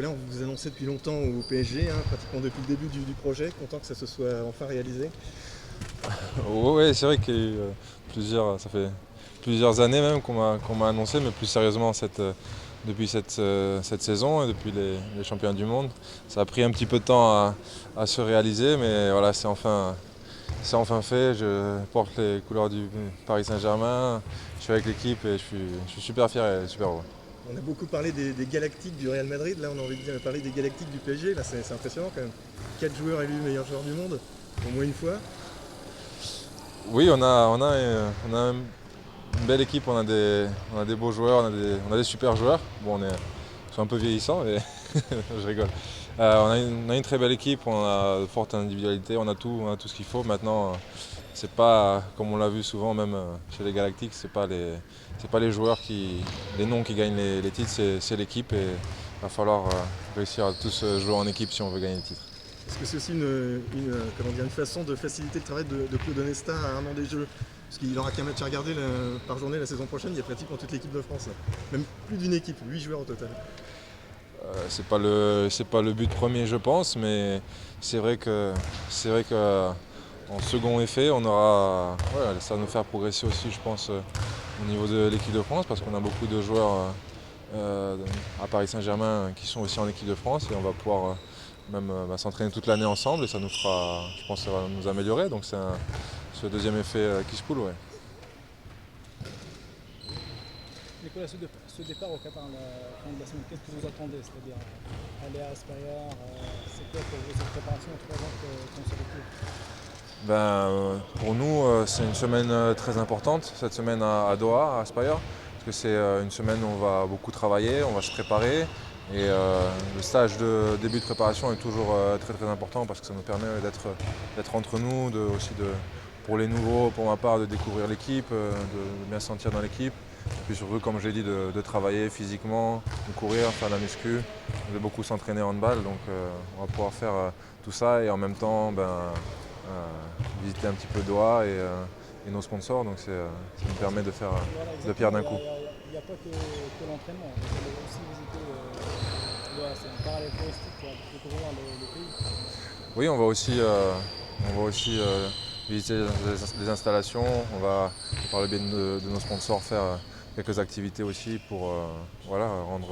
Nicolas, on vous annonçait depuis longtemps au PSG, pratiquement depuis le début du projet, content que ça se soit enfin réalisé. Oui, c'est vrai qu'il y a eu ça fait plusieurs années même qu'on m'a annoncé, mais plus sérieusement depuis cette saison et depuis les championnats du monde. Ça a pris un petit peu de temps à se réaliser, mais voilà, c'est enfin fait. Je porte les couleurs du Paris Saint-Germain, je suis avec l'équipe et je suis super fier et super heureux. On a beaucoup parlé des Galactiques du Real Madrid, là on a envie de parler des Galactiques du PSG, là c'est impressionnant quand même. 4 joueurs élus meilleurs joueurs du monde, au moins une fois. Oui, on a une belle équipe, on a des beaux joueurs, on a des super joueurs. Bon, ils sont un peu vieillissants, mais je rigole. On a une très belle équipe, on a de fortes individualités, on a tout ce qu'il faut. Maintenant, c'est pas comme on l'a vu souvent, même chez les Galactiques, c'est pas les joueurs les noms qui gagnent les titres, c'est l'équipe et il va falloir réussir à tous jouer en équipe si on veut gagner le titre. Est-ce que c'est aussi comment dire, une façon de faciliter le travail de Claude Onesta à un an des Jeux? Parce qu'il n'aura qu'un match à regarder par journée la saison prochaine, il y a pratiquement toute l'équipe de France. Là. Même plus d'une équipe, 8 joueurs au total. C'est pas le but premier, je pense, mais c'est vrai que en second effet, ça va nous faire progresser aussi, je pense, au niveau de l'équipe de France, parce qu'on a beaucoup de joueurs euh, à Paris Saint-Germain qui sont aussi en équipe de France et on va pouvoir même s'entraîner toute l'année ensemble et ça nous fera, je pense, que ça va nous améliorer. Donc c'est ce deuxième effet qui se coule, ouais. Nicolas, ce départ au Qatar, la fin de la semaine, qu'est-ce que vous attendez? C'est-à-dire aller à Asparia, c'est quoi pour vous cette préparation en 3 ans qu'on se retrouve? Pour nous, c'est une semaine très importante, cette semaine à Doha, à Aspire, parce que c'est une semaine où on va beaucoup travailler, on va se préparer. Et le stage de début de préparation est toujours très très important parce que ça nous permet d'être entre nous, pour les nouveaux, pour ma part, de découvrir l'équipe, de bien se sentir dans l'équipe. Et puis surtout, comme je l'ai dit, de travailler physiquement, de courir, faire de la muscu, de beaucoup s'entraîner en handball. Donc on va pouvoir faire tout ça et en même temps visiter un petit peu Doha et nos sponsors. Donc ça nous permet de faire Voilà, deux pierres exactement. d'un Il coup. n'y a pas que l'entraînement. Vous allez aussi visiter. Voilà, c'est un parallèle touristique pour découvrir le pays. Oui, on va aussi visiter les installations. On va, par le biais de nos sponsors, faire quelques activités aussi pour voilà, rendre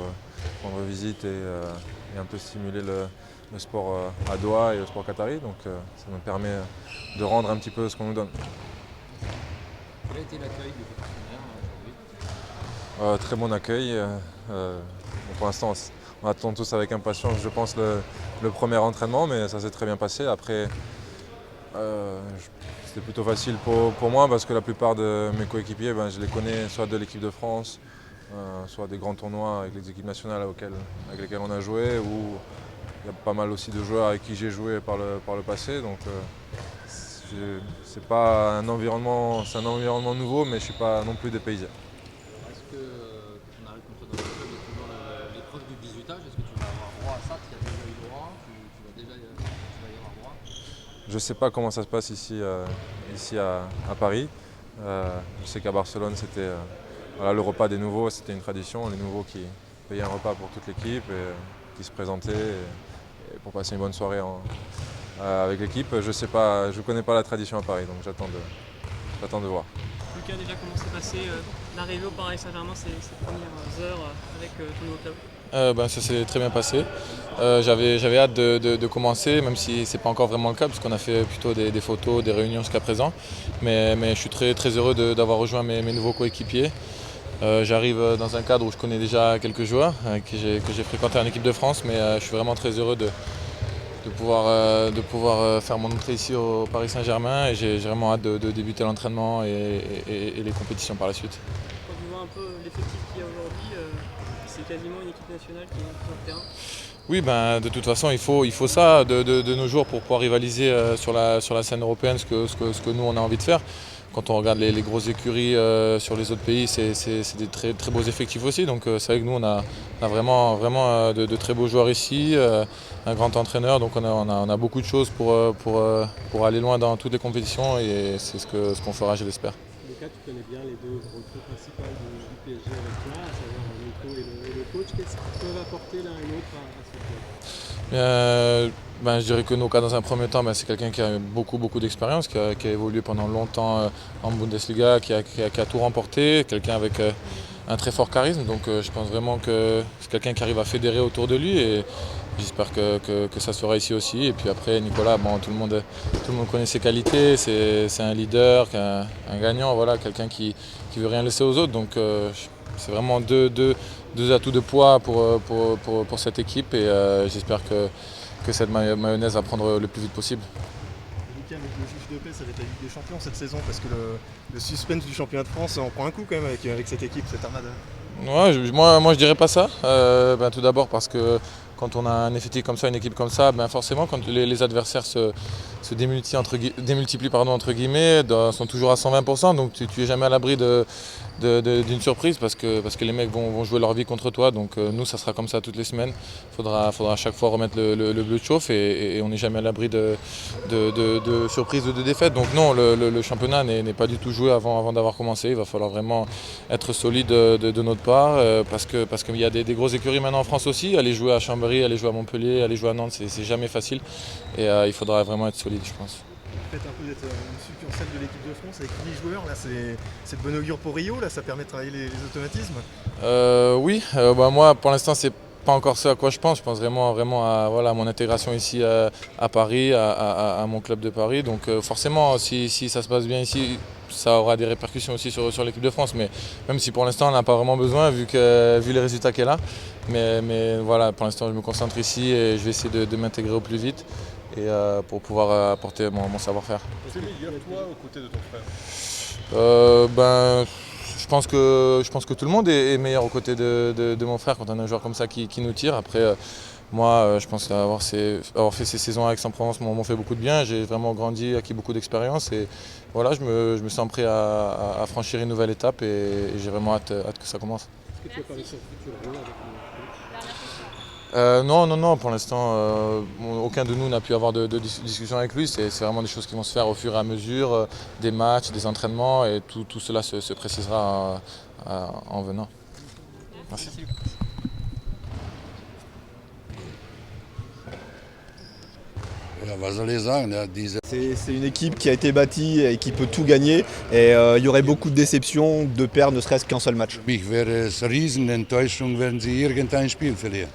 visite et un peu stimuler le sport à Doha et le sport qatari. Donc ça nous permet de rendre un petit peu ce qu'on nous donne. Quel a été l'accueil de vos partenaires aujourd'hui? Très bon accueil. Bon, pour l'instant, on attend tous avec impatience, je pense, le premier entraînement, mais ça s'est très bien passé. Après, c'était plutôt facile pour moi parce que la plupart de mes coéquipiers, je les connais soit de l'équipe de France, soit des grands tournois avec les équipes nationales avec lesquelles on a joué, ou il y a pas mal aussi de joueurs avec qui j'ai joué par le passé. Donc c'est pas un environnement, c'est un environnement nouveau, mais je ne suis pas non plus dépaysé. Alors, est-ce que quand on arrive comme ça dans le club, il y a toujours l'épreuve du bisutage? Est-ce que tu vas avoir droit à ça? Tu y as déjà eu droit? Tu vas y avoir droit? Je ne sais pas comment ça se passe ici à Paris. Je sais qu'à Barcelone, c'était voilà, le repas des nouveaux, c'était une tradition. Les nouveaux qui payaient un repas pour toute l'équipe et qui se présentaient et pour passer une bonne soirée avec l'équipe. Je sais pas, je connais pas la tradition à Paris, donc j'attends de voir. Lucas, déjà comment s'est passé l'arrivée au Paris Saint-Germain ces premières heures avec ton nouveau club? Ça s'est très bien passé. J'avais hâte de commencer, même si ce n'est pas encore vraiment le cas, puisqu'on a fait plutôt des photos, des réunions jusqu'à présent. Mais je suis très, très heureux d'avoir rejoint mes nouveaux coéquipiers. J'arrive dans un cadre où je connais déjà quelques joueurs que j'ai fréquenté en équipe de France, mais je suis vraiment très heureux de pouvoir faire mon entrée ici au Paris Saint-Germain et j'ai vraiment hâte de débuter l'entraînement et les compétitions par la suite. Quand tu vois un peu l'effectif qu'il y a aujourd'hui, c'est quasiment une équipe nationale qui est sur le terrain. Oui, de toute façon, il faut ça de nos jours pour pouvoir rivaliser sur la scène européenne, ce que nous on a envie de faire. Quand on regarde les grosses écuries sur les autres pays, c'est des très, très beaux effectifs aussi. Donc c'est vrai que nous on a vraiment, vraiment de très beaux joueurs ici, un grand entraîneur. Donc on a beaucoup de choses pour aller loin dans toutes les compétitions et c'est ce qu'on fera, je l'espère. Lucas, tu connais bien les deux recrues principales du PSG avec toi, à savoir Nico et le coach, qu'est-ce qu'ils peuvent apporter l'un et l'autre à ce club? Je dirais que Noka, dans un premier temps, c'est quelqu'un qui a beaucoup d'expérience, qui a évolué pendant longtemps en Bundesliga, qui a tout remporté, quelqu'un avec un très fort charisme. Donc je pense vraiment que c'est quelqu'un qui arrive à fédérer autour de lui et j'espère que ça se fera ici aussi. Et puis après, Nicolas, tout le monde connaît ses qualités, c'est un leader, un gagnant, voilà, quelqu'un qui veut rien laisser aux autres. Donc c'est vraiment deux atouts de poids pour cette équipe et j'espère que cette mayonnaise va prendre le plus vite possible. Lucas, avec le juge de paix, ça va être la Ligue des Champions cette saison parce que le suspense du championnat de France en prend un coup quand même avec cette équipe, cette armada. Ouais, moi je dirais pas ça. Tout d'abord parce que quand on a un effectif comme ça, une équipe comme ça, forcément quand les adversaires se démultiplient entre guillemets, sont toujours à 120%, donc tu es jamais à l'abri d'une surprise parce que les mecs vont jouer leur vie contre toi. Donc nous ça sera comme ça toutes les semaines. Faudra à chaque fois remettre le bleu de chauffe et on n'est jamais à l'abri de surprises ou de défaites. Donc non, le championnat n'est pas du tout joué avant d'avoir commencé. Il va falloir vraiment être solide de notre part parce qu'il y a des grosses écuries maintenant en France aussi. Aller jouer à Chambéry, aller jouer à Montpellier, aller jouer à Nantes, c'est jamais facile et il faudra vraiment être solide, je pense. Le fait un peu d'être une succursale de l'équipe de France avec 8 joueurs, là, c'est de bon augure pour Rio, là, ça permet de travailler les automatismes. Oui, moi pour l'instant c'est pas encore ce à quoi je pense. Je pense vraiment à mon intégration ici à Paris, à mon club de Paris. Donc forcément, si ça se passe bien ici, ça aura des répercussions aussi sur l'équipe de France. Mais même si pour l'instant on n'a pas vraiment besoin vu les résultats qu'il y a là. Mais voilà, pour l'instant je me concentre ici et je vais essayer de m'intégrer au plus vite et pour pouvoir apporter mon savoir-faire. Tu es meilleur toi aux côtés de ton frère? Je pense que tout le monde est meilleur aux côtés de mon frère quand on a un joueur comme ça qui nous tire. Après, moi, je pense qu'avoir fait ces saisons à Aix-en-Provence m'ont fait beaucoup de bien. J'ai vraiment grandi, acquis beaucoup d'expérience et voilà, je me sens prêt à franchir une nouvelle étape et j'ai vraiment hâte que ça commence. Est-ce que tu as parlé sur le futur rôle avec le coach? Non, pour l'instant, aucun de nous n'a pu avoir de discussion avec lui. C'est vraiment des choses qui vont se faire au fur et à mesure, des matchs, des entraînements et tout cela se précisera en venant. Merci. C'est une équipe qui a été bâtie et qui peut tout gagner et il y aurait beaucoup de déceptions de perdre ne serait-ce qu'un seul match. Für mich wäre es eine Riesenenttäuschung, wenn sie irgendein Spiel verlieren.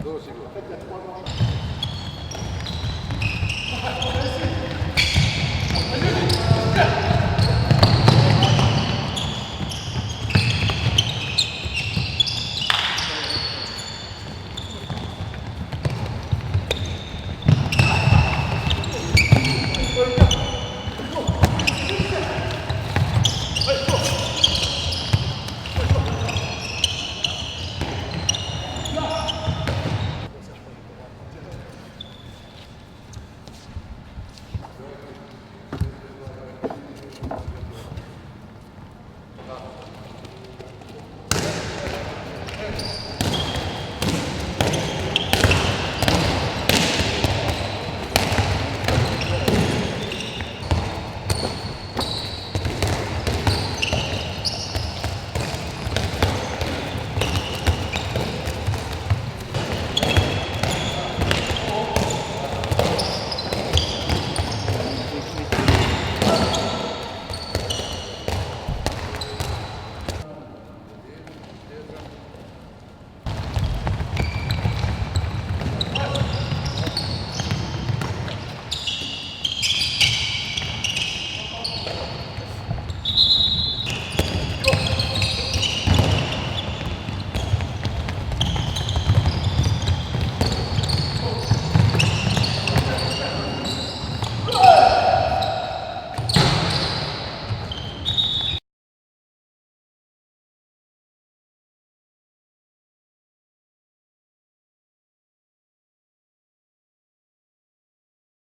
Dove si va?